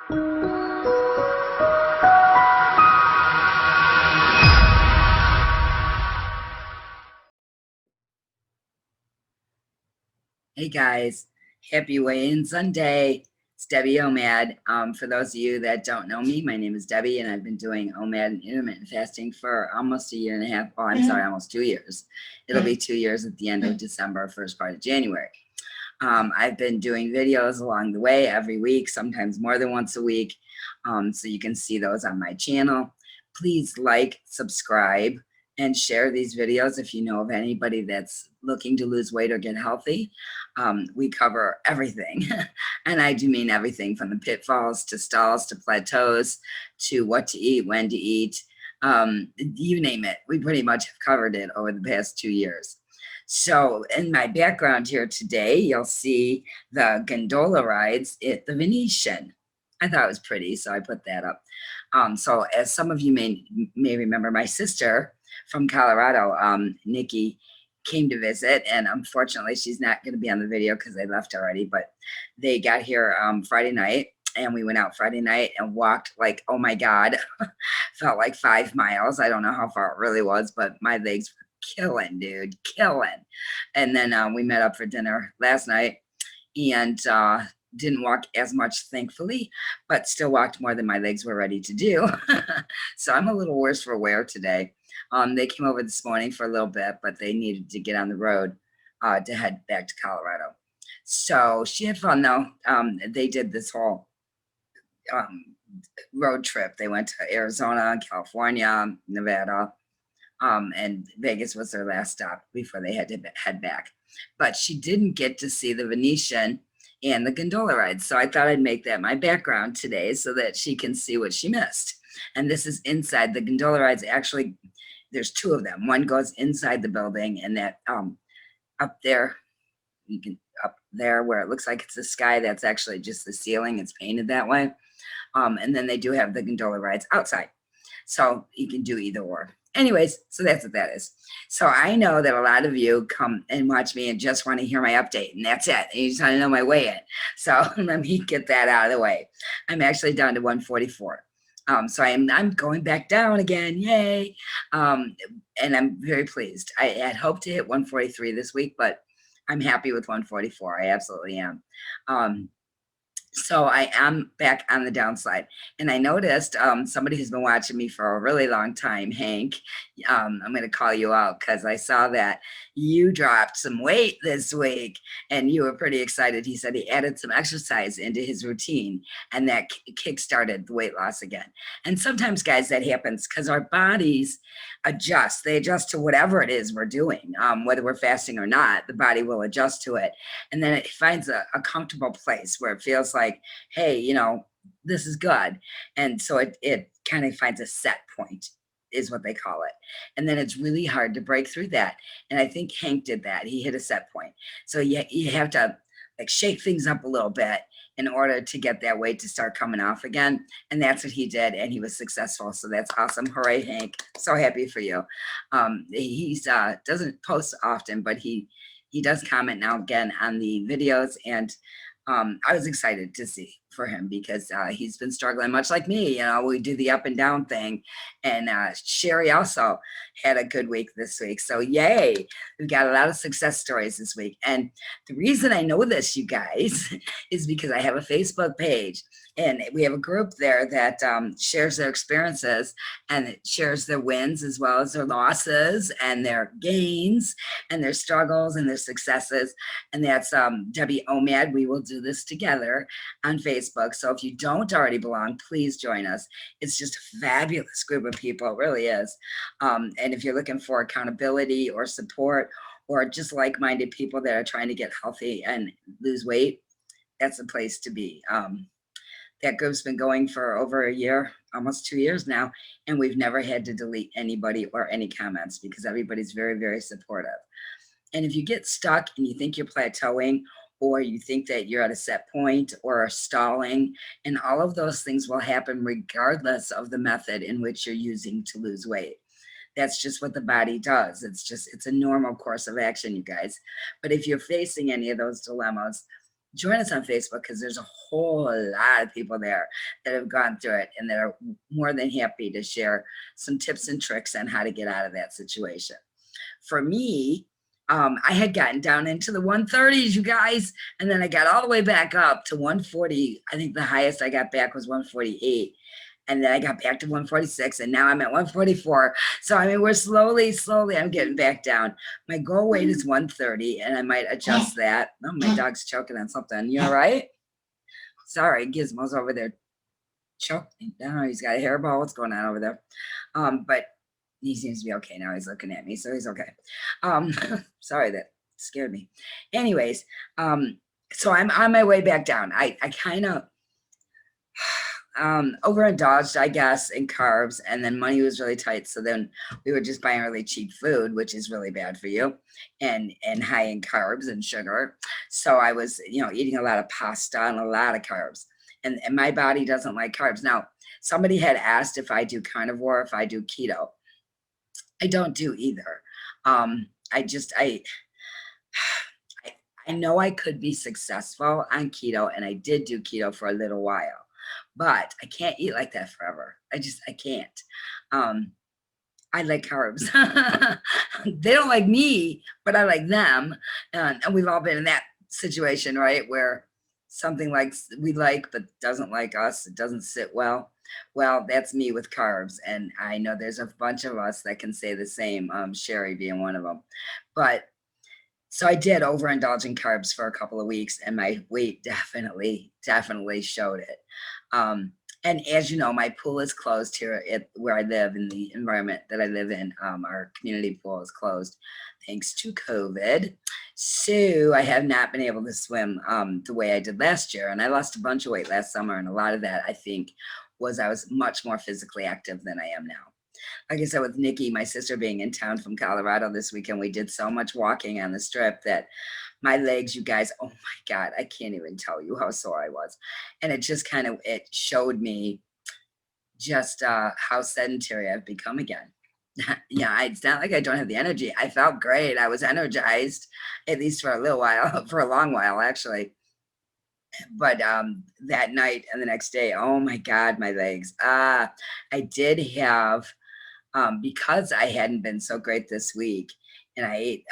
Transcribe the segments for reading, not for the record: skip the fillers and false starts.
Hey guys, happy weigh-in Sunday. It's Debbie OMAD. For those of you that don't know me, my name is Debbie and I've been doing OMAD and intermittent fasting for almost a year and a half. Oh, I'm sorry, almost 2 years. It'll be 2 years at the end of December, first part of January. I've been doing videos along the way every week, sometimes more than once a week. So you can see those on my channel. Please like, subscribe, and share these videos if you know of anybody that's looking to lose weight or get healthy. We cover everything, and I do mean everything from the pitfalls to stalls to plateaus to what to eat, when to eat, you name it. We pretty much have covered it over the past 2 years. So in my background here today, you'll see the gondola rides at the Venetian. I thought it was pretty, so I put that up. So as some of you may remember, my sister from Colorado, Nikki, came to visit, and unfortunately she's not going to be on the video because they left already, but they got here Friday night, and we went out Friday night and walked like, oh my God, felt like 5 miles. I don't know how far it really was, but my legs were killing, dude, killing. And then we met up for dinner last night and didn't walk as much, thankfully, but still walked more than my legs were ready to do. So I'm a little worse for wear today. They came over this morning for a little bit, but they needed to get on the road to head back to Colorado. So she had fun though. They did this whole road trip. They went to Arizona, California, Nevada, and Vegas was their last stop before they had to head back. But she didn't get to see the Venetian and the gondola ride. So I thought I'd make that my background today so that she can see what she missed. And this is inside. The gondola rides actually, there's 2 of them. One goes inside the building, and that up there, you can up there where it looks like it's the sky, that's actually just the ceiling. It's painted that way. And then they do have the gondola rides outside. So you can do either or. Anyways, so that's what that is. So I know that a lot of you come and watch me and just want to hear my update, and that's it. And you just want to know my weigh-in. So let me get that out of the way. I'm actually down to 144. So I'm going back down again, yay. And I'm very pleased. I had hoped to hit 143 this week, but I'm happy with 144. I absolutely am. So I am back on the downside. And I noticed somebody who's been watching me for a really long time, Hank, I'm going to call you out because I saw that you dropped some weight this week and you were pretty excited. He said he added some exercise into his routine and that kick-started the weight loss again. And sometimes, guys, that happens because our bodies adjust. They adjust to whatever it is we're doing, whether we're fasting or not, the body will adjust to it. And then it finds a comfortable place where it feels like, hey, you know, this is good. And so it kind of finds a set point is what they call it. And then it's really hard to break through that. And I think Hank did that. He hit a set point. So you have to like shake things up a little bit in order to get that weight to start coming off again. And that's what he did. And he was successful. So that's awesome. Hooray, Hank. So happy for you. He's doesn't post often, but he does comment now again on the videos. And I was excited to see for him because he's been struggling much like me. You know, we do the up and down thing. And Sherry also had a good week this week. So yay, we've got a lot of success stories this week. And the reason I know this, you guys, is because I have a Facebook page and we have a group there that shares their experiences and it shares their wins as well as their losses and their gains and their struggles and their successes. And that's Debbie OMAD. We will do this together on Facebook. So if you don't already belong, please join us. It's just a fabulous group of people. It really is. And if you're looking for accountability or support or just like-minded people that are trying to get healthy and lose weight, that's the place to be. That group's been going for over a year, almost 2 years now, and we've never had to delete anybody or any comments because everybody's very, very supportive. And if you get stuck and you think you're plateauing or you think that you're at a set point or stalling, and all of those things will happen regardless of the method in which you're using to lose weight. That's just what the body does. It's a normal course of action, you guys. But if you're facing any of those dilemmas, join us on Facebook, because there's a whole lot of people there that have gone through it and that are more than happy to share some tips and tricks on how to get out of that situation. For me, I had gotten down into the 130s, you guys, and then I got all the way back up to 140. I think the highest I got back was 148. And then I got back to 146, and now I'm at 144. So, I mean, we're slowly, I'm getting back down. My goal weight is 130, and I might adjust that. Oh, my dog's choking on something. You all right? Sorry, Gizmo's over there choking. I don't know, he's got a hairball. What's going on over there? But he seems to be okay now. He's looking at me, so he's okay. Sorry, that scared me. Anyways, so I'm on my way back down. I kind of overindulged, I guess, in carbs, and then money was really tight. So then we were just buying really cheap food, which is really bad for you, and high in carbs and sugar. So I was, eating a lot of pasta and a lot of carbs, and my body doesn't like carbs. Now, somebody had asked if I do carnivore, if I do keto. I don't do either. I know I could be successful on keto, and I did do keto for a little while, but I can't eat like that forever. I can't. I like carbs. They don't like me, but I like them. And we've all been in that situation, right? Where something like we like, but doesn't like us, it doesn't sit well. Well, that's me with carbs. And I know there's a bunch of us that can say the same, Sherry being one of them. But so I did overindulge in carbs for a couple of weeks, and my weight definitely showed it. And as you know, my pool is closed here at where I live, in the environment that I live in. Our community pool is closed thanks to COVID. So I have not been able to swim the way I did last year. And I lost a bunch of weight last summer. And a lot of that, I think, was I was much more physically active than I am now. Like I said, with Nikki, my sister, being in town from Colorado this weekend, we did so much walking on the strip that my legs, you guys, oh my God, I can't even tell you how sore I was. And it just it showed me just how sedentary I've become again. Yeah, it's not like I don't have the energy. I felt great. I was energized, at least for a little while, for a long while, actually. But that night and the next day, oh my God, my legs. I did have, because I hadn't been so great this week, and I ate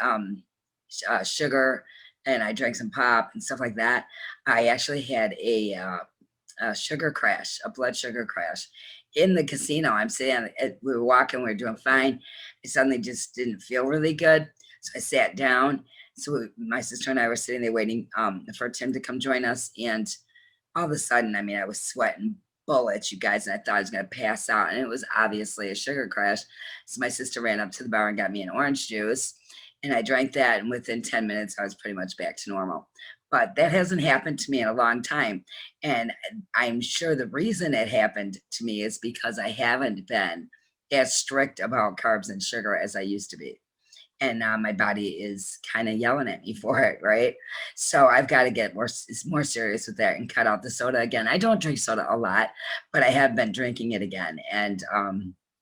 sugar, and I drank some pop and stuff like that, I actually had a sugar crash, a blood sugar crash in the casino. I'm sitting, we were walking, we were doing fine. I suddenly just didn't feel really good. So I sat down. So my sister and I were sitting there waiting for Tim to come join us. And all of a sudden, I mean, I was sweating bullets, you guys, and I thought I was going to pass out. And it was obviously a sugar crash. So my sister ran up to the bar and got me an orange juice. And I drank that. And within 10 minutes, I was pretty much back to normal. But that hasn't happened to me in a long time. And I'm sure the reason it happened to me is because I haven't been as strict about carbs and sugar as I used to be. And my body is kind of yelling at me for it, right? So I've got to get more serious with that and cut out the soda again. I don't drink soda a lot, but I have been drinking it again. And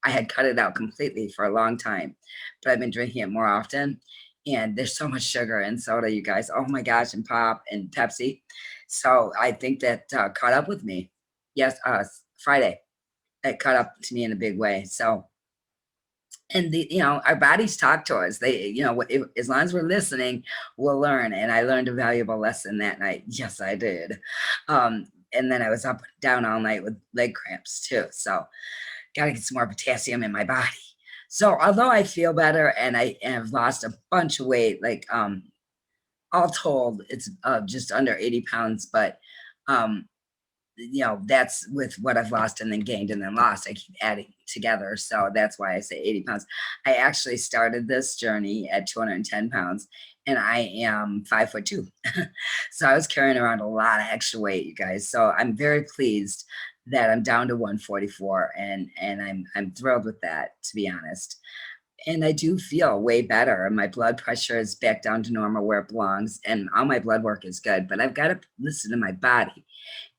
I had cut it out completely for a long time, but I've been drinking it more often. And there's so much sugar in soda, you guys. Oh my gosh, and pop and Pepsi. So I think that caught up with me. Yes, Friday, it caught up to me in a big way. So, and our bodies talk to us. They, as long as we're listening, we'll learn. And I learned a valuable lesson that night. Yes, I did. And then I was up and down all night with leg cramps too. So got to get some more potassium in my body. So although I feel better and I have lost a bunch of weight, like all told, it's just under 80 pounds, but that's with what I've lost and then gained and then lost. I keep adding together. So that's why I say 80 pounds. I actually started this journey at 210 pounds and I am 5'2". So I was carrying around a lot of extra weight, you guys. So I'm very pleased that I'm down to 144 and I'm thrilled with that, to be honest. And I do feel way better. My blood pressure is back down to normal where it belongs, and all my blood work is good, but I've got to listen to my body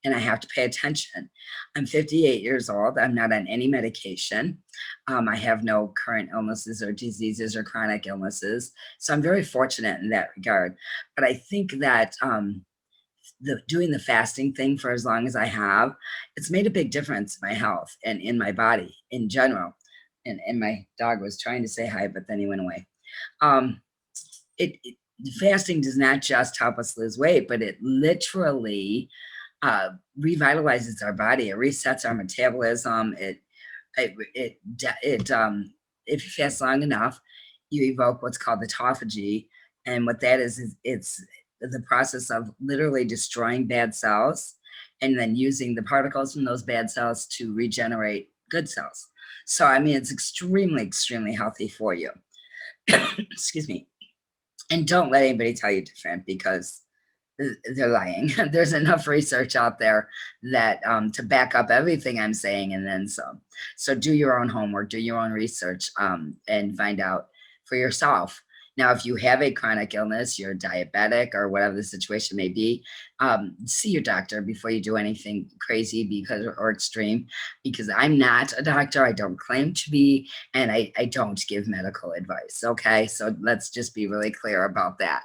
and I have to pay attention. I'm 58 years old. I'm not on any medication. I have no current illnesses or diseases or chronic illnesses. So I'm very fortunate in that regard. But I think that doing the fasting thing for as long as I have, it's made a big difference in my health and in my body in general. And my dog was trying to say hi, but then he went away. Um, it fasting does not just help us lose weight, but it literally revitalizes our body. It resets our metabolism. If you fast long enough, you evoke what's called autophagy, and what that is it's the process of literally destroying bad cells and then using the particles from those bad cells to regenerate good cells. So I mean, it's extremely healthy for you. Excuse me. And don't let anybody tell you different, because they're lying. There's enough research out there that to back up everything I'm saying and then some. So do your own homework, do your own research, and find out for yourself. Now, if you have a chronic illness, you're diabetic or whatever the situation may be, see your doctor before you do anything crazy or extreme, because I'm not a doctor. I don't claim to be, and I don't give medical advice. Okay, so let's just be really clear about that.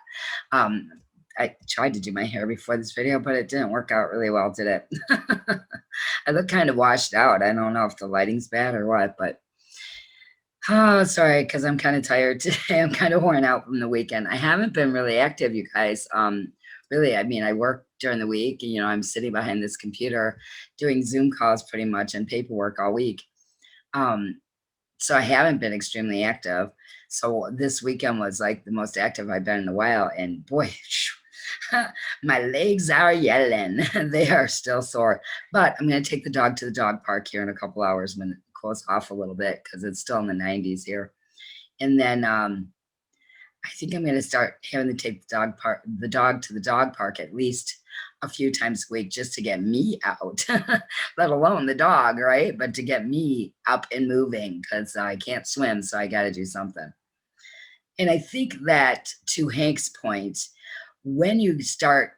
I tried to do my hair before this video, but it didn't work out really well, did it? I look kind of washed out. I don't know if the lighting's bad or what, but oh, sorry, because I'm kind of tired today. I'm kind of worn out from the weekend. I haven't been really active, you guys. Really, I mean, I work during the week, and, I'm sitting behind this computer doing Zoom calls pretty much and paperwork all week. So I haven't been extremely active. So this weekend was like the most active I've been in a while. And boy, my legs are yelling. They are still sore. But I'm going to take the dog to the dog park here in a couple hours when it cools off a little bit, because it's still in the 90s here. And then I think I'm going to start having to take the dog to the dog park at least a few times a week, just to get me out, let alone the dog, right? But to get me up and moving, because I can't swim, so I got to do something. And I think that, to Hank's point, when you start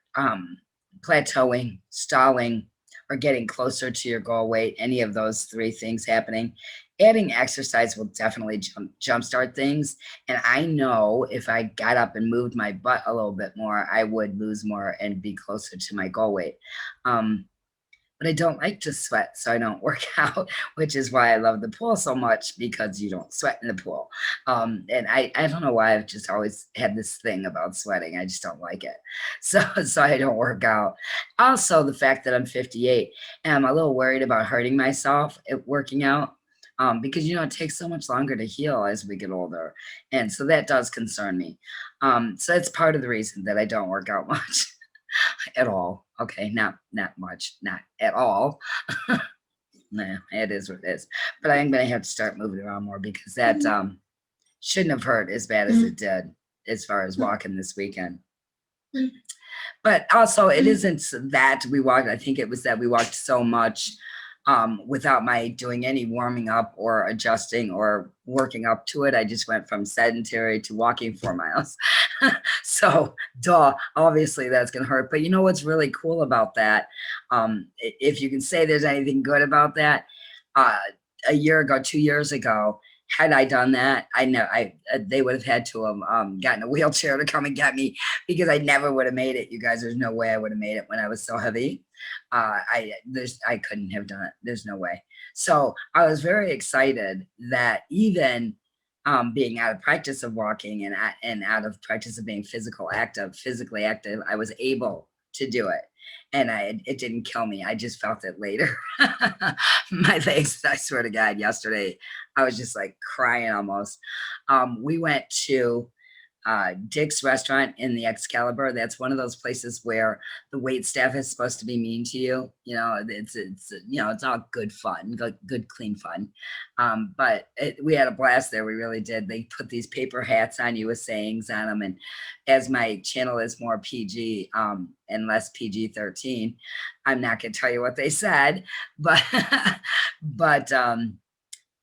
plateauing, stalling, or getting closer to your goal weight, any of those three things happening, adding exercise will definitely jumpstart things. And I know if I got up and moved my butt a little bit more, I would lose more and be closer to my goal weight. But I don't like to sweat, so I don't work out, which is why I love the pool so much, because you don't sweat in the pool. And I don't know why I've just always had this thing about sweating. I just don't like it. So I don't work out. Also, the fact that I'm 58 and I'm a little worried about hurting myself at working out, because, it takes so much longer to heal as we get older. And so that does concern me. So that's part of the reason that I don't work out much. At all. Okay, not much, not at all. Nah, it is what it is. But I'm gonna have to start moving around more, because that shouldn't have hurt as bad as it did as far as walking this weekend. But also, it isn't that we walked. I think it was that we walked so much without my doing any warming up or adjusting or working up to it. I just went from sedentary to walking 4 miles. So, obviously that's going to hurt. But you know what's really cool about that? If you can say there's anything good about that, a year ago, 2 years ago, had I done that, I know they would have had to have gotten a wheelchair to come and get me, because I never would have made it. You guys, there's no way I would have made it when I was so heavy. I couldn't have done it. There's no way. So I was very excited that even being out of practice of walking and out of practice of being physically active, I was able to do it. And it didn't kill me. I just felt it later. My legs, I swear to God, yesterday, I was just like crying almost. We went to Dick's restaurant in the Excalibur. That's one of those places where the wait staff is supposed to be mean to you. It's all good fun, good clean fun. But we had a blast there. We really did. They put these paper hats on you with sayings on them. And as my channel is more PG and less PG-13, I'm not going to tell you what they said, but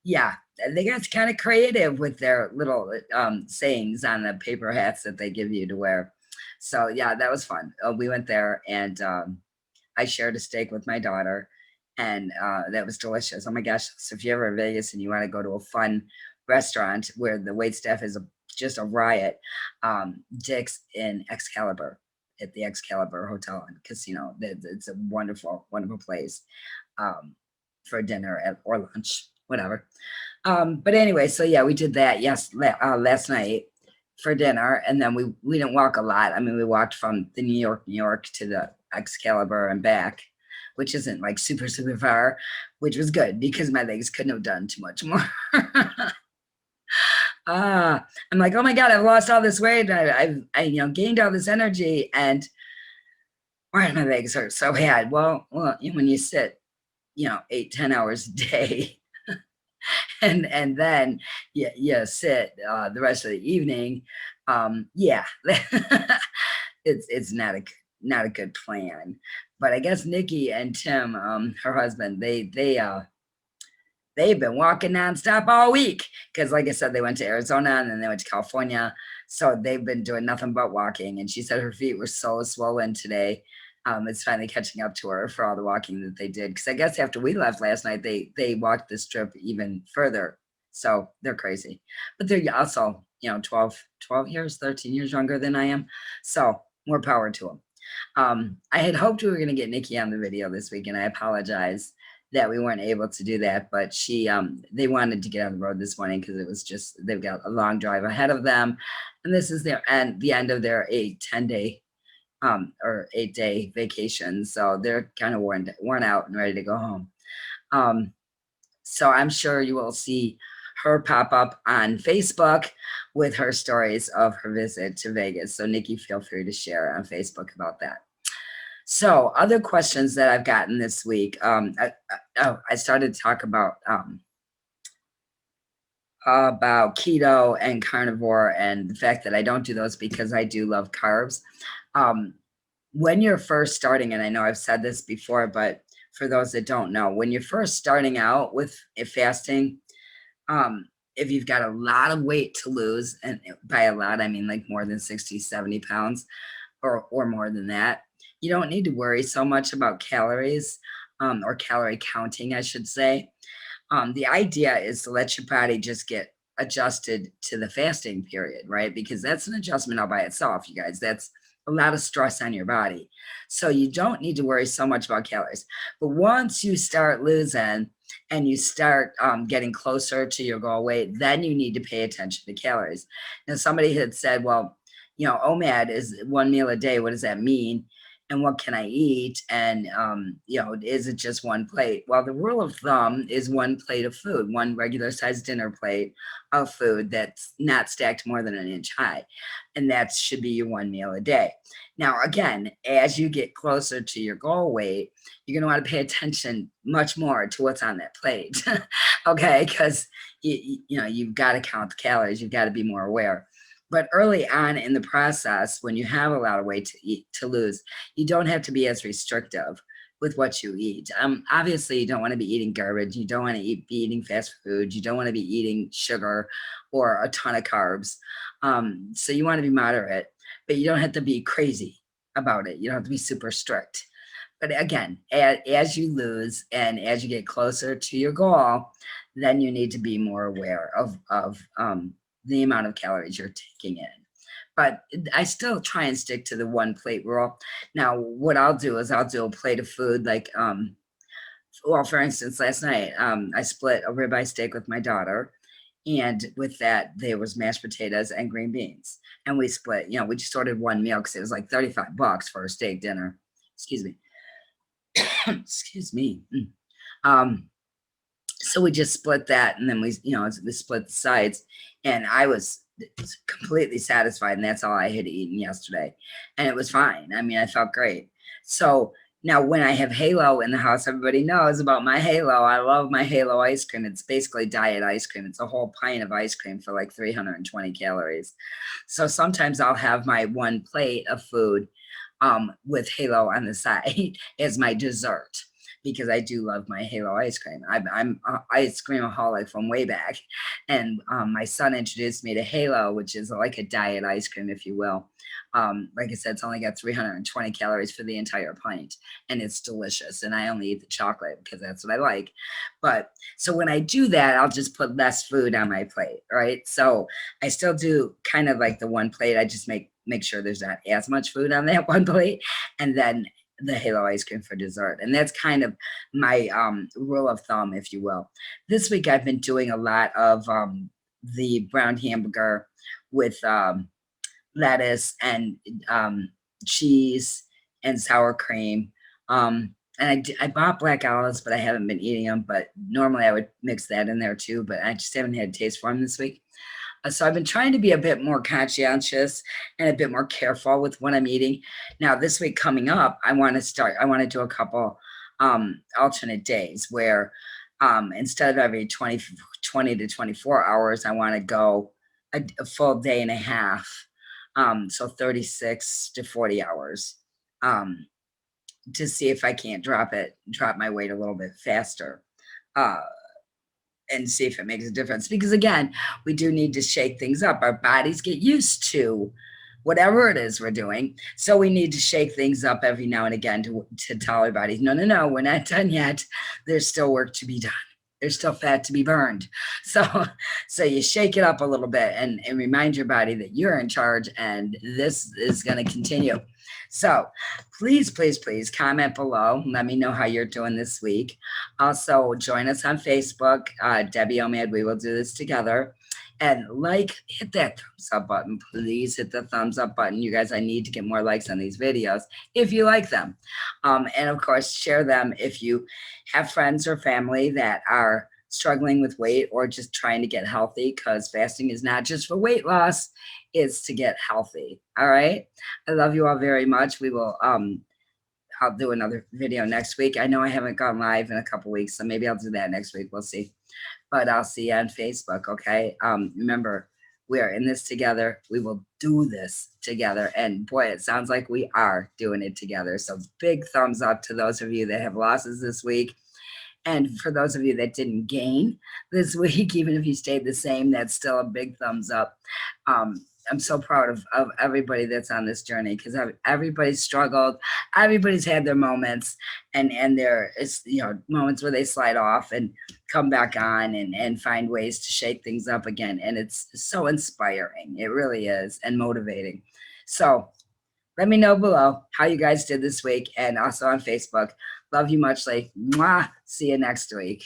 yeah, they got kind of creative with their little sayings on the paper hats that they give you to wear. So yeah, that was fun. We went there, and I shared a steak with my daughter, and that was delicious. Oh my gosh. So if you're ever in Vegas and you want to go to a fun restaurant where the wait staff is just a riot, Dick's in Excalibur at the Excalibur Hotel and Casino. It's a wonderful, wonderful place um, for dinner or lunch, whatever. But anyway, so yeah, we did that last night for dinner, and then we didn't walk a lot. I mean, we walked from the New York to the Excalibur and back, which isn't like super super far, which was good because my legs couldn't have done too much more. I'm like, oh my god, I've lost all this weight. I gained all this energy, and why my legs hurt so bad? Well, when you sit, 8-10 hours a day, and then you sit the rest of the evening, yeah, it's not a good plan. But I guess Nikki and Tim, her husband, they've been walking nonstop all week because, like I said, they went to Arizona and then they went to California. So they've been doing nothing but walking. And she said her feet were so swollen today. It's finally catching up to her for all the walking that they did. Because I guess after we left last night, they walked this trip even further. So they're crazy. But they're also, 12 years, 13 years younger than I am. So more power to them. I had hoped we were going to get Nikki on the video this week, and I apologize that we weren't able to do that, but they wanted to get on the road this morning because it was just, they've got a long drive ahead of them, and this is the end of their 10-day or 8-day vacation, so they're kind of worn out and ready to go home. So I'm sure you will see her pop up on Facebook with her stories of her visit to Vegas. So Nikki, feel free to share on Facebook about that. So other questions that I've gotten this week, I started to talk about keto and carnivore and the fact that I don't do those because I do love carbs. When you're first starting, and I know I've said this before, but for those that don't know, when you're first starting out with fasting, if you've got a lot of weight to lose, and by a lot, I mean like more than 60, 70 pounds or more than that, you don't need to worry so much about calories or calorie counting, I should say. The idea is to let your body just get adjusted to the fasting period, right? Because that's an adjustment all by itself, you guys. That's a lot of stress on your body. So you don't need to worry so much about calories. But once you start losing and you start getting closer to your goal weight, then you need to pay attention to calories. Now, somebody had said, well, OMAD is 1 meal a day. What does that mean? And what can I eat? And, is it just one plate? Well, the rule of thumb is one plate of food, one regular sized dinner plate of food that's not stacked more than 1 inch high. And that should be your 1 meal a day. Now, again, as you get closer to your goal weight, you're going to want to pay attention much more to what's on that plate. Okay. Because, you've got to count the calories. You've got to be more aware. But early on in the process, when you have a lot of weight to lose, you don't have to be as restrictive with what you eat. Obviously, you don't want to be eating garbage. You don't want to be eating fast food. You don't want to be eating sugar or a ton of carbs. So you want to be moderate, but you don't have to be crazy about it. You don't have to be super strict. But again, as you lose and as you get closer to your goal, then you need to be more aware of the amount of calories you're taking in. But I still try and stick to the one plate rule. Now, what I'll do is I'll do a plate of food like, for instance, last night, I split a ribeye steak with my daughter. And with that, there was mashed potatoes and green beans. And we split, we just ordered one meal because it was like $35 for a steak dinner. Excuse me. Excuse me. So we just split that, and then we split the sides, and I was completely satisfied, and that's all I had eaten yesterday, and it was fine. I mean, I felt great. So now when I have Halo in the house, everybody knows about my Halo. I love my Halo ice cream. It's basically diet ice cream. It's a whole pint of ice cream for like 320 calories. So sometimes I'll have my one plate of food with Halo on the side as my dessert, because I do love my Halo ice cream. I'm an ice creamaholic from way back. And my son introduced me to Halo, which is like a diet ice cream, if you will. Like I said, it's only got 320 calories for the entire pint, and it's delicious. And I only eat the chocolate because that's what I like. But so when I do that, I'll just put less food on my plate, right? So I still do kind of like the one plate. I just make make sure there's not as much food on that one plate, and then the Halo ice cream for dessert. And that's kind of my rule of thumb, if you will. This week I've been doing a lot of the brown hamburger with lettuce and cheese and sour cream. And I bought black olives, but I haven't been eating them. But normally I would mix that in there too, but I just haven't had a taste for them this week. So I've been trying to be a bit more conscientious and a bit more careful with what I'm eating. Now, this week coming up, I want to do a couple alternate days where instead of every 20 to 24 hours, I want to go a full day and a half. So 36 to 40 hours to see if I can't drop my weight a little bit faster. And see if it makes a difference. Because again, we do need to shake things up. Our bodies get used to whatever it is we're doing. So we need to shake things up every now and again to tell our bodies, no, we're not done yet. There's still work to be done. There's still fat to be burned. So you shake it up a little bit and remind your body that you're in charge and this is going to continue. So please comment below. Let me know how you're doing this week. Also, join us on Facebook, Debbie OMAD. We will do this together. And hit that thumbs up button. Please hit the thumbs up button. You guys, I need to get more likes on these videos if you like them. And of course, share them if you have friends or family that are struggling with weight or just trying to get healthy, because fasting is not just for weight loss, it's to get healthy. All right. I love you all very much. We will, I'll do another video next week. I know I haven't gone live in a couple weeks, so maybe I'll do that next week. We'll see. But I'll see you on Facebook, okay? Remember, we are in this together. We will do this together. And boy, it sounds like we are doing it together. So big thumbs up to those of you that have losses this week. And for those of you that didn't gain this week, even if you stayed the same, that's still a big thumbs up. I'm so proud of everybody that's on this journey, because everybody's struggled. Everybody's had their moments, and there is, moments where they slide off and come back on and find ways to shake things up again. And it's so inspiring. It really is, and motivating. So let me know below how you guys did this week, and also on Facebook. Love you muchly. Mwah. See you next week.